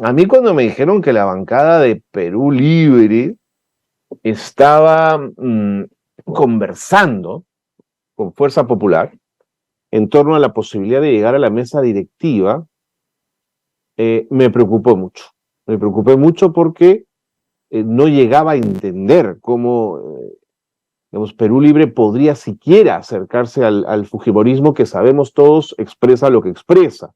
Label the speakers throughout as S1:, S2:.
S1: A mí cuando me dijeron que la bancada de Perú Libre estaba conversando con Fuerza Popular en torno a la posibilidad de llegar a la mesa directiva, me preocupó mucho. Me preocupé mucho porque no llegaba a entender cómo digamos, Perú Libre podría siquiera acercarse al fujimorismo que sabemos todos expresa lo que expresa.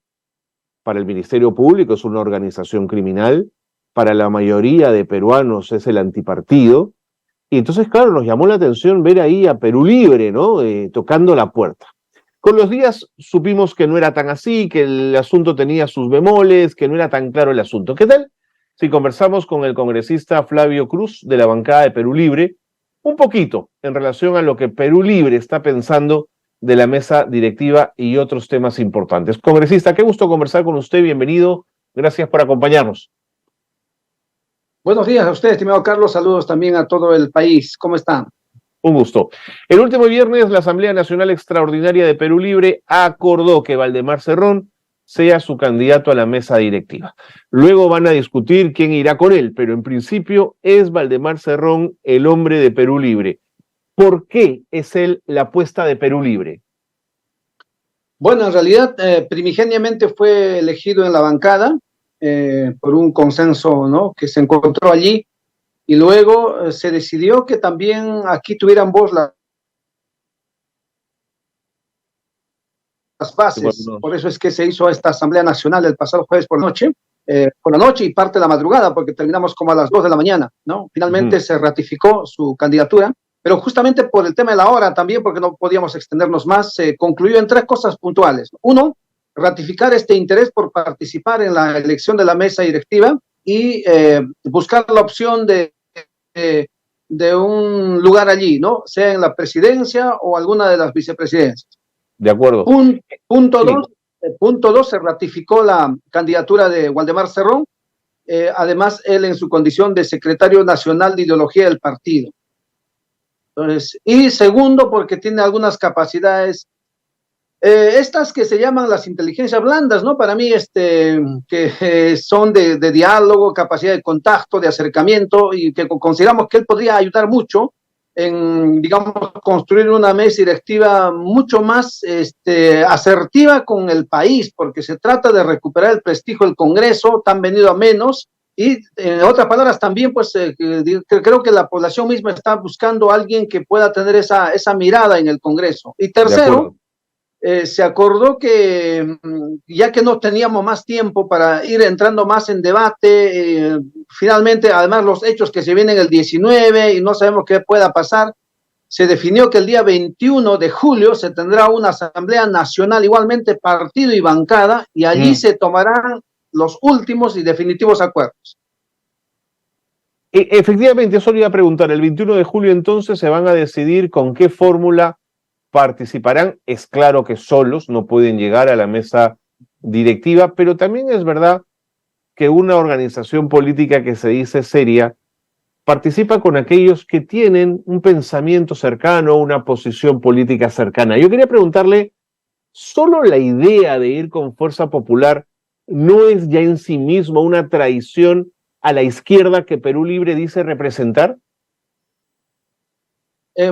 S1: Para el Ministerio Público es una organización criminal, para la mayoría de peruanos es el antipartido, y entonces, claro, nos llamó la atención ver ahí a Perú Libre, ¿no? Tocando la puerta. Con los días supimos que no era tan así, que el asunto tenía sus bemoles, que no era tan claro el asunto. ¿Qué tal si conversamos con el congresista Flavio Cruz de la bancada de Perú Libre un poquito en relación a lo que Perú Libre está pensando de la mesa directiva y otros temas importantes? Congresista, qué gusto conversar con usted, bienvenido, gracias por acompañarnos.
S2: Buenos días a usted, estimado Carlos, saludos también a todo el país, ¿cómo están?
S1: Un gusto. El último viernes, la Asamblea Nacional Extraordinaria de Perú Libre acordó que Valdemar Cerrón sea su candidato a la mesa directiva. Luego van a discutir quién irá con él, pero en principio es Valdemar Cerrón el hombre de Perú Libre. ¿Por qué es él la apuesta de Perú Libre?
S2: Bueno, en realidad, primigeniamente fue elegido en la bancada por un consenso, ¿no?, que se encontró allí, y luego se decidió que también aquí tuvieran voz las bases. Por eso es que se hizo esta Asamblea Nacional el pasado jueves por la noche y parte de la madrugada, porque terminamos como a las 2 de la mañana, ¿no? Finalmente se ratificó su candidatura, pero justamente por el tema de la hora también, porque no podíamos extendernos más, se concluyó en 3 cosas puntuales. Uno, ratificar este interés por participar en la elección de la mesa directiva y buscar la opción de un lugar allí, ¿no? Sea en la presidencia o alguna de las vicepresidencias.
S1: De acuerdo.
S2: Punto dos, se ratificó la candidatura de Waldemar Cerrón, además él en su condición de secretario nacional de ideología del partido. Entonces, y segundo, porque tiene algunas capacidades, estas que se llaman las inteligencias blandas, ¿no? Para mí, que son de diálogo, capacidad de contacto, de acercamiento, y que consideramos que él podría ayudar mucho en, digamos, construir una mesa directiva mucho más asertiva con el país, porque se trata de recuperar el prestigio del Congreso, tan venido a menos, y en otras palabras también, pues creo que la población misma está buscando a alguien que pueda tener esa mirada en el Congreso. Y tercero, se acordó que ya que no teníamos más tiempo para ir entrando más en debate, finalmente, además los hechos que se vienen el 19 y no sabemos qué pueda pasar, se definió que el día 21 de julio se tendrá una asamblea nacional, igualmente partido y bancada, y allí se tomarán los últimos y definitivos acuerdos.
S1: Efectivamente, eso le iba a preguntar, el 21 de julio entonces se van a decidir con qué fórmula participarán. Es claro que solos no pueden llegar a la mesa directiva, pero también es verdad que una organización política que se dice seria participa con aquellos que tienen un pensamiento cercano, una posición política cercana. Yo quería preguntarle, ¿solo la idea de ir con Fuerza Popular no es ya en sí mismo una traición a la izquierda que Perú Libre dice representar?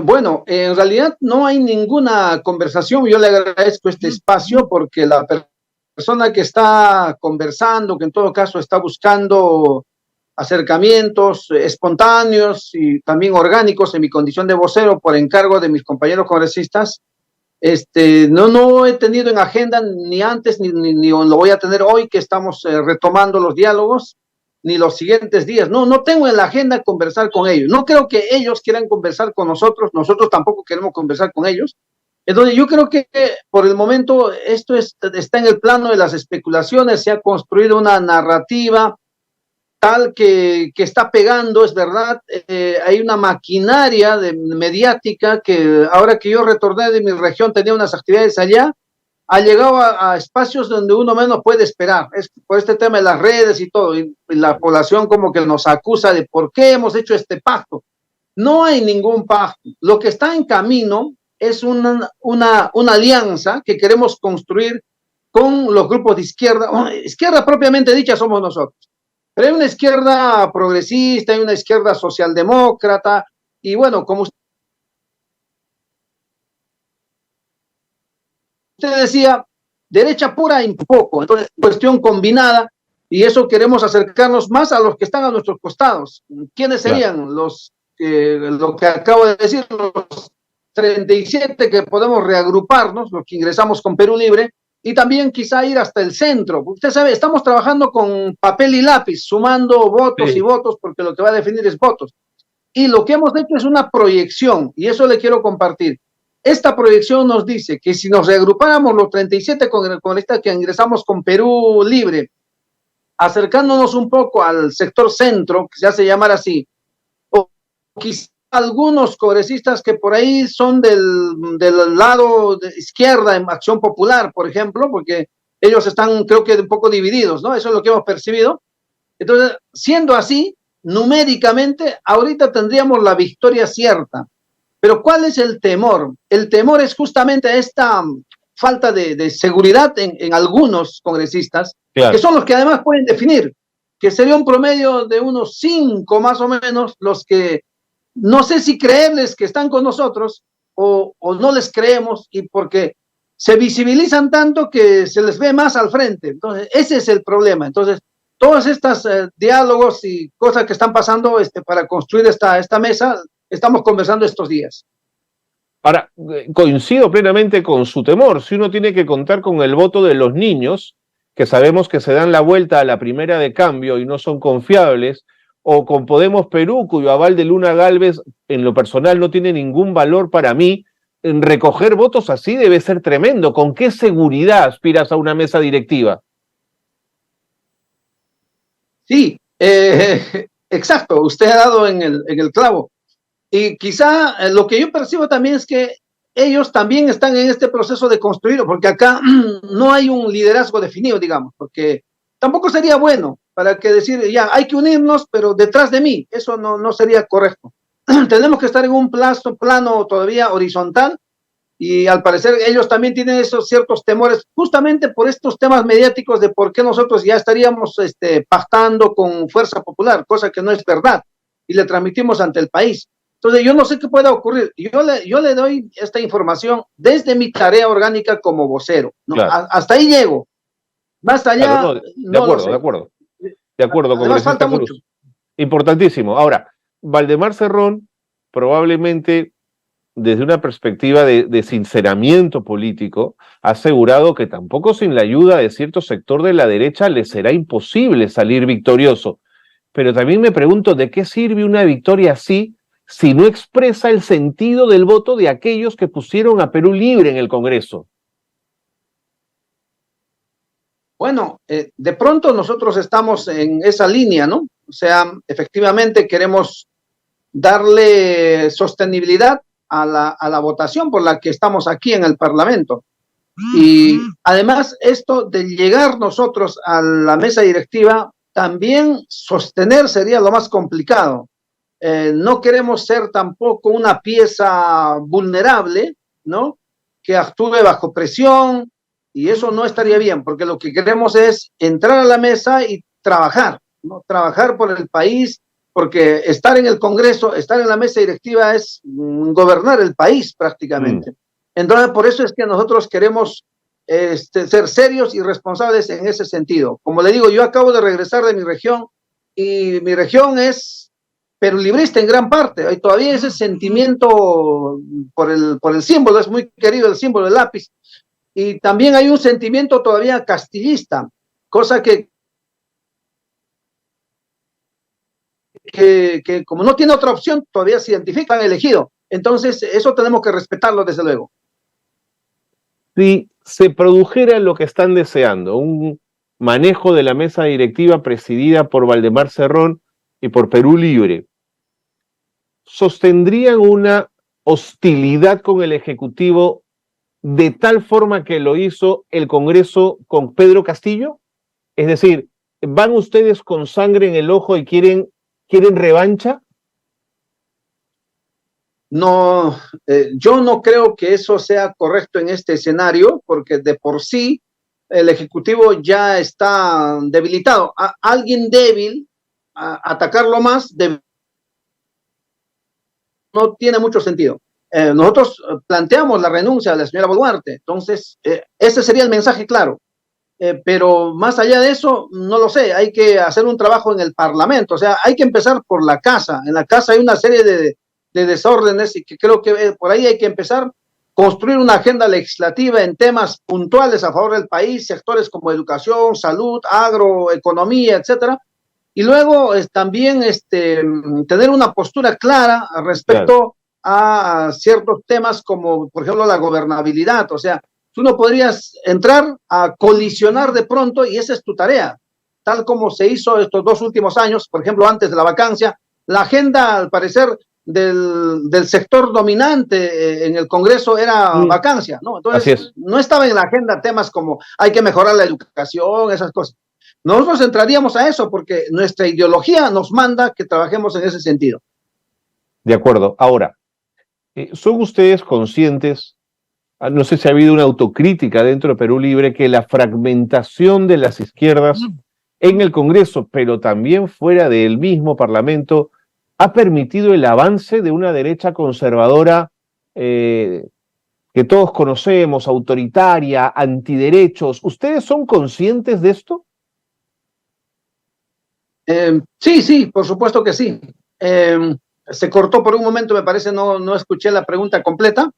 S2: Bueno, en realidad no hay ninguna conversación. Yo le agradezco este espacio porque la persona que está conversando, que en todo caso está buscando acercamientos espontáneos y también orgánicos en mi condición de vocero por encargo de mis compañeros congresistas, no he tenido en agenda ni antes ni lo voy a tener hoy que estamos retomando los diálogos, ni los siguientes días. No tengo en la agenda conversar con ellos. No creo que ellos quieran conversar con nosotros tampoco queremos conversar con ellos. Entonces yo creo que por el momento esto está en el plano de las especulaciones, se ha construido una narrativa tal que está pegando, es verdad. Hay una maquinaria mediática que ahora que yo retorné de mi región, tenía unas actividades allá, ha llegado a espacios donde uno menos puede esperar, es por este tema de las redes y todo, y la población como que nos acusa de por qué hemos hecho este pacto. No hay ningún pacto, lo que está en camino es una alianza que queremos construir con los grupos de izquierda propiamente dicha somos nosotros. Pero hay una izquierda progresista, hay una izquierda socialdemócrata, y bueno, como usted decía, derecha pura y poco, entonces cuestión combinada, y eso queremos acercarnos más a los que están a nuestros costados. ¿Quiénes
S1: Claro.
S2: serían los, lo que acabo de decir, los 37 que podemos reagruparnos, los que ingresamos con Perú Libre, y también quizá ir hasta el centro? Usted sabe, estamos trabajando con papel y lápiz, sumando votos y
S1: Sí.
S2: votos, porque lo que va a definir es votos. Y lo que hemos hecho es una proyección, y eso le quiero compartir. Esta proyección nos dice que si nos reagrupáramos los 37 congresistas que ingresamos con Perú Libre, acercándonos un poco al sector centro, que se hace llamar así, o quizá algunos congresistas que por ahí son del lado de izquierda en Acción Popular, por ejemplo, porque ellos están, creo que, un poco divididos, ¿no? Eso es lo que hemos percibido. Entonces, siendo así, numéricamente, ahorita tendríamos la victoria cierta. Pero ¿cuál es el temor? El temor es justamente esta falta de seguridad en algunos congresistas, que
S1: Claro.
S2: son los que además pueden definir, que sería un promedio de unos 5 más o menos, los que no sé si creerles que están con nosotros o no les creemos, y porque se visibilizan tanto que se les ve más al frente. Entonces, ese es el problema. Entonces, todos estos diálogos y cosas que están pasando para construir esta mesa, estamos conversando estos días.
S1: Ahora, coincido plenamente con su temor. Si uno tiene que contar con el voto de los niños, que sabemos que se dan la vuelta a la primera de cambio y no son confiables, o con Podemos Perú, cuyo aval de Luna Gálvez en lo personal no tiene ningún valor para mí, en recoger votos así debe ser tremendo. ¿Con qué seguridad aspiras a una mesa directiva?
S2: Sí, exacto, usted ha dado en el clavo. Y quizá lo que yo percibo también es que ellos también están en este proceso de construirlo, porque acá no hay un liderazgo definido, digamos, porque tampoco sería bueno para que decir, ya, hay que unirnos, pero detrás de mí, eso no sería correcto. Tenemos que estar en un plano todavía horizontal, y al parecer ellos también tienen esos ciertos temores, justamente por estos temas mediáticos de por qué nosotros ya estaríamos pactando con Fuerza Popular, cosa que no es verdad, y le transmitimos ante el país. Entonces, yo no sé qué pueda ocurrir. Yo le doy esta información desde mi tarea orgánica como vocero, ¿no?
S1: Claro,
S2: Hasta ahí llego. Más
S1: claro,
S2: allá,
S1: no, de
S2: no lo
S1: acuerdo, de
S2: sé.
S1: acuerdo, de acuerdo,
S2: Además, falta
S1: congresista
S2: mucho.
S1: Cruz. Importantísimo. Ahora, Valdemar Cerrón probablemente desde una perspectiva de sinceramiento político, ha asegurado que tampoco sin la ayuda de cierto sector de la derecha le será imposible salir victorioso. Pero también me pregunto, ¿de qué sirve una victoria así si no expresa el sentido del voto de aquellos que pusieron a Perú Libre en el Congreso?
S2: Bueno, de pronto nosotros estamos en esa línea, ¿no? O sea, efectivamente queremos darle sostenibilidad a la votación por la que estamos aquí en el Parlamento. Y además esto de llegar nosotros a la mesa directiva, también sostener sería lo más complicado. No queremos ser tampoco una pieza vulnerable, ¿no? Que actúe bajo presión, y eso no estaría bien, porque lo que queremos es entrar a la mesa y trabajar, ¿no? Trabajar por el país, porque estar en el Congreso, estar en la mesa directiva es gobernar el país prácticamente. Entonces, por eso es que nosotros queremos ser serios y responsables en ese sentido. Como le digo, yo acabo de regresar de mi región, y mi región es perolibrista en gran parte. Hay todavía ese sentimiento por el símbolo, es muy querido el símbolo del lápiz. Y también hay un sentimiento todavía castillista, cosa que como no tiene otra opción, todavía se identifican elegido. Entonces, eso tenemos que respetarlo, desde luego.
S1: Si se produjera lo que están deseando, un manejo de la mesa directiva presidida por Valdemar Cerrón y por Perú Libre, ¿sostendrían una hostilidad con el Ejecutivo de tal forma que lo hizo el Congreso con Pedro Castillo? Es decir, ¿van ustedes con sangre en el ojo y quieren revancha?
S2: No, yo no creo que eso sea correcto en este escenario, porque de por sí el Ejecutivo ya está debilitado. Alguien débil atacarlo más no tiene mucho sentido. Nosotros planteamos la renuncia de la señora Boluarte, entonces ese sería el mensaje claro. Pero más allá de eso, no lo sé, hay que hacer un trabajo en el Parlamento, o sea, hay que empezar por la casa. En la casa hay una serie de desórdenes y que creo que por ahí hay que empezar, construir una agenda legislativa en temas puntuales a favor del país, sectores como educación, salud, agroeconomía, etcétera, y luego también tener una postura clara respecto a ciertos temas como, por ejemplo, la gobernabilidad. O sea, tú no podrías entrar a colisionar de pronto y esa es tu tarea, tal como se hizo estos 2 últimos años, por ejemplo, antes de la vacancia. La agenda, al parecer, del sector dominante en el Congreso era vacancia, ¿no? Entonces, no estaba en la agenda temas como hay que mejorar la educación, esas cosas. Nosotros entraríamos a eso porque nuestra ideología nos manda que trabajemos en ese sentido.
S1: De acuerdo. Ahora, ¿son ustedes conscientes, no sé si ha habido una autocrítica dentro de Perú Libre, que la fragmentación de las izquierdas en el Congreso, pero también fuera del mismo Parlamento, ha permitido el avance de una derecha conservadora que todos conocemos, autoritaria, antiderechos? ¿Ustedes son conscientes de esto?
S2: Sí, por supuesto que sí. Se cortó por un momento, me parece, no escuché la pregunta completa,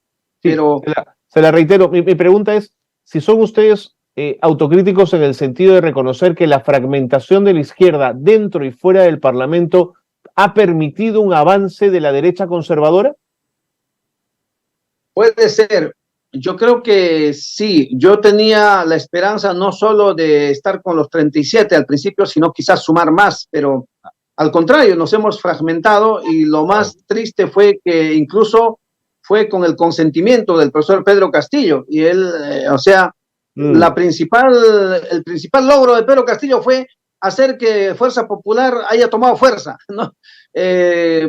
S2: sí, pero...
S1: Se la reitero, mi pregunta es si son ustedes autocríticos en el sentido de reconocer que la fragmentación de la izquierda dentro y fuera del Parlamento ha permitido un avance de la derecha conservadora.
S2: Puede ser. Yo creo que sí. Yo tenía la esperanza no solo de estar con los 37 al principio, sino quizás sumar más, pero al contrario, nos hemos fragmentado y lo más triste fue que incluso fue con el consentimiento del profesor Pedro Castillo y él, o sea, el principal logro de Pedro Castillo fue hacer que Fuerza Popular haya tomado fuerza, ¿no?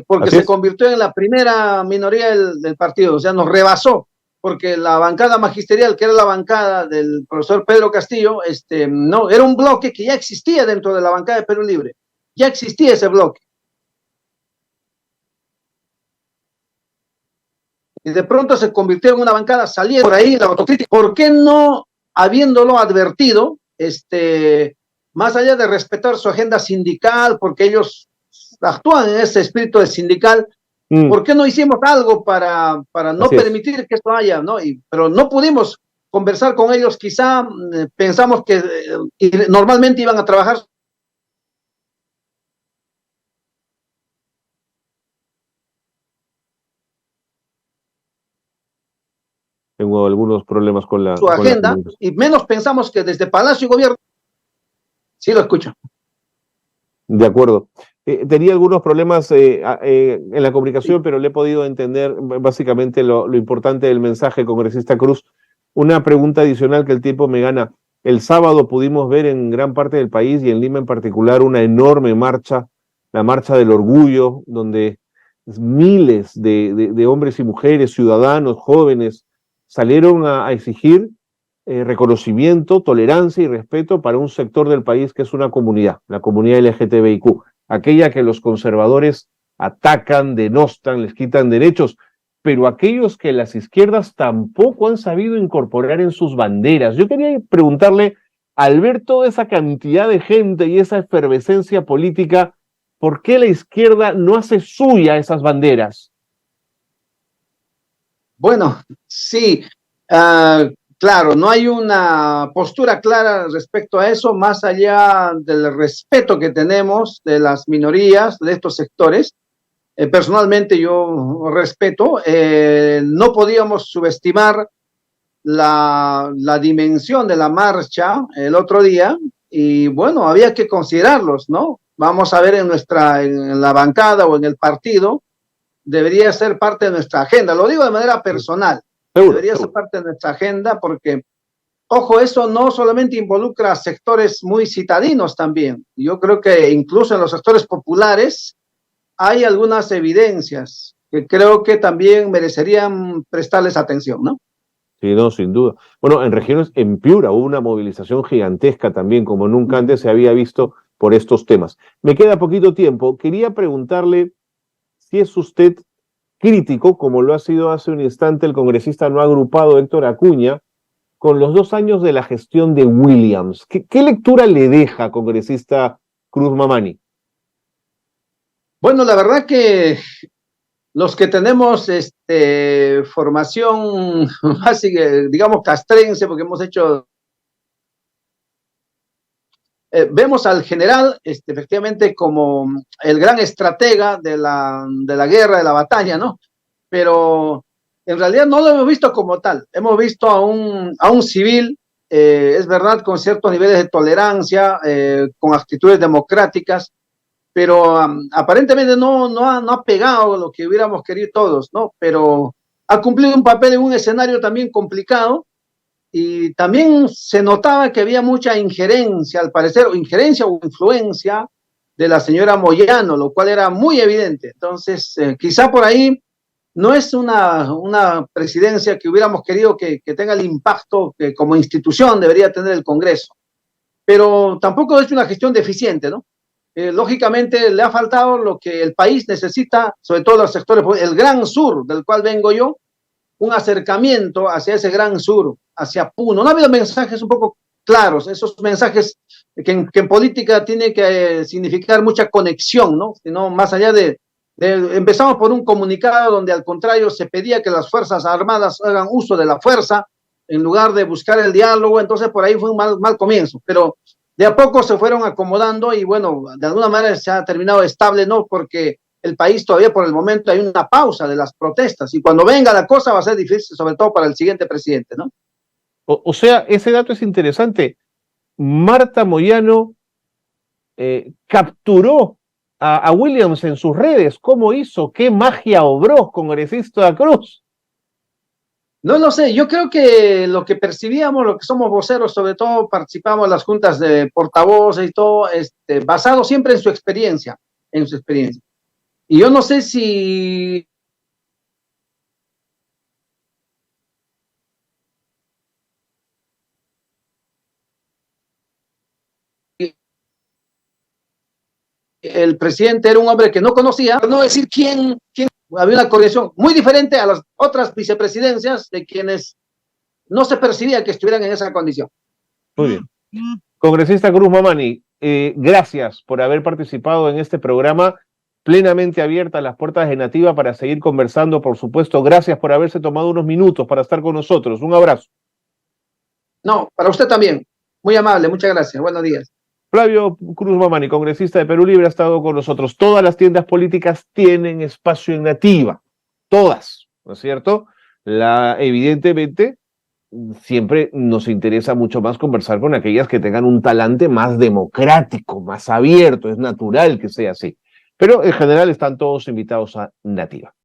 S2: Porque se convirtió en la primera minoría del partido, o sea, nos rebasó, porque la bancada magisterial, que era la bancada del profesor Pedro Castillo, no, era un bloque que ya existía dentro de la bancada de Perú Libre, ya existía ese bloque. Y de pronto se convirtió en una bancada, salía por ahí la autocrítica. ¿Por qué no, habiéndolo advertido, más allá de respetar su agenda sindical, porque ellos actúan en ese espíritu de sindical, ¿por qué no hicimos algo para no permitir que esto haya, ¿no? Pero no pudimos conversar con ellos, quizá pensamos que normalmente iban a trabajar.
S1: Tengo algunos problemas con la
S2: agenda, y menos pensamos que desde Palacio y Gobierno. Sí, lo escucho.
S1: De acuerdo. Tenía algunos problemas en la comunicación, pero le he podido entender básicamente lo importante del mensaje, congresista Cruz. Una pregunta adicional que el tiempo me gana. El sábado pudimos ver en gran parte del país y en Lima en particular una enorme marcha, la Marcha del Orgullo, donde miles de hombres y mujeres, ciudadanos, jóvenes, salieron a exigir reconocimiento, tolerancia y respeto para un sector del país que es una comunidad, la comunidad LGTBIQ, aquella que los conservadores atacan, denostan, les quitan derechos, pero aquellos que las izquierdas tampoco han sabido incorporar en sus banderas. Yo quería preguntarle, al ver toda esa cantidad de gente y esa efervescencia política, ¿por qué la izquierda no hace suya esas banderas?
S2: Bueno, sí, claro, no hay una postura clara respecto a eso, más allá del respeto que tenemos de las minorías, de estos sectores. Personalmente yo respeto, no podíamos subestimar la dimensión de la marcha el otro día y bueno, había que considerarlos, ¿no? Vamos a ver en la bancada o en el partido, debería ser parte de nuestra agenda, lo digo de manera personal, debería ser parte de nuestra agenda porque, ojo, eso no solamente involucra a sectores muy citadinos también, yo creo que incluso en los sectores populares hay algunas evidencias que creo que también merecerían prestarles atención, ¿no?
S1: Sí, no, sin duda. Bueno, en regiones, en Piura hubo una movilización gigantesca también, como nunca antes se había visto por estos temas. Me queda poquito tiempo. Quería preguntarle si es usted crítico, como lo ha sido hace un instante el congresista no agrupado Héctor Acuña, con los 2 años de la gestión de Williams. ¿Qué lectura le deja, congresista Cruz Mamani?
S2: Bueno, la verdad que los que tenemos formación básica, digamos castrense, porque hemos hecho, vemos al general efectivamente como el gran estratega de la guerra, de la batalla, ¿no? Pero en realidad no lo hemos visto como tal. Hemos visto a un civil, es verdad, con ciertos niveles de tolerancia, con actitudes democráticas, pero aparentemente no ha pegado lo que hubiéramos querido todos, ¿no? Pero ha cumplido un papel en un escenario también complicado y también se notaba que había mucha injerencia, al parecer, o injerencia o influencia de la señora Moyano, lo cual era muy evidente. Entonces, quizá por ahí no es una presidencia que hubiéramos querido que tenga el impacto que como institución debería tener el Congreso, pero tampoco es una gestión deficiente, ¿no? Lógicamente le ha faltado lo que el país necesita, sobre todo los sectores, el gran sur del cual vengo yo, un acercamiento hacia ese gran sur, hacia Puno. No ha habido mensajes un poco claros, esos mensajes que en política tiene que significar mucha conexión, ¿no? Sino más allá empezamos por un comunicado donde al contrario se pedía que las Fuerzas Armadas hagan uso de la fuerza en lugar de buscar el diálogo, entonces por ahí fue un mal comienzo, pero de a poco se fueron acomodando y bueno, de alguna manera se ha terminado estable, ¿no? Porque el país todavía por el momento hay una pausa de las protestas y cuando venga la cosa va a ser difícil, sobre todo para el siguiente presidente, ¿no?
S1: O sea, ese dato es interesante. Marta Moyano capturó a Williams en sus redes. ¿Cómo hizo? ¿Qué magia obró, congresista Cruz?
S2: No lo sé, yo creo que lo que percibíamos, lo que somos voceros, sobre todo participamos en las juntas de portavoces y todo, basado siempre en su experiencia, en su experiencia. Y yo no sé si el presidente era un hombre que no conocía, no decir quién había una coordinación muy diferente a las otras vicepresidencias de quienes no se percibía que estuvieran en esa condición.
S1: Muy bien. Congresista Cruz Mamani, gracias por haber participado en este programa, plenamente abiertas las puertas de Nativa para seguir conversando, por supuesto. Gracias por haberse tomado unos minutos para estar con nosotros. Un abrazo.
S2: No, para usted también. Muy amable, muchas gracias. Buenos días.
S1: Flavio Cruz Mamani, congresista de Perú Libre, ha estado con nosotros. Todas las tiendas políticas tienen espacio en Nativa, todas, ¿no es cierto? Evidentemente, siempre nos interesa mucho más conversar con aquellas que tengan un talante más democrático, más abierto, es natural que sea así. Pero en general están todos invitados a Nativa.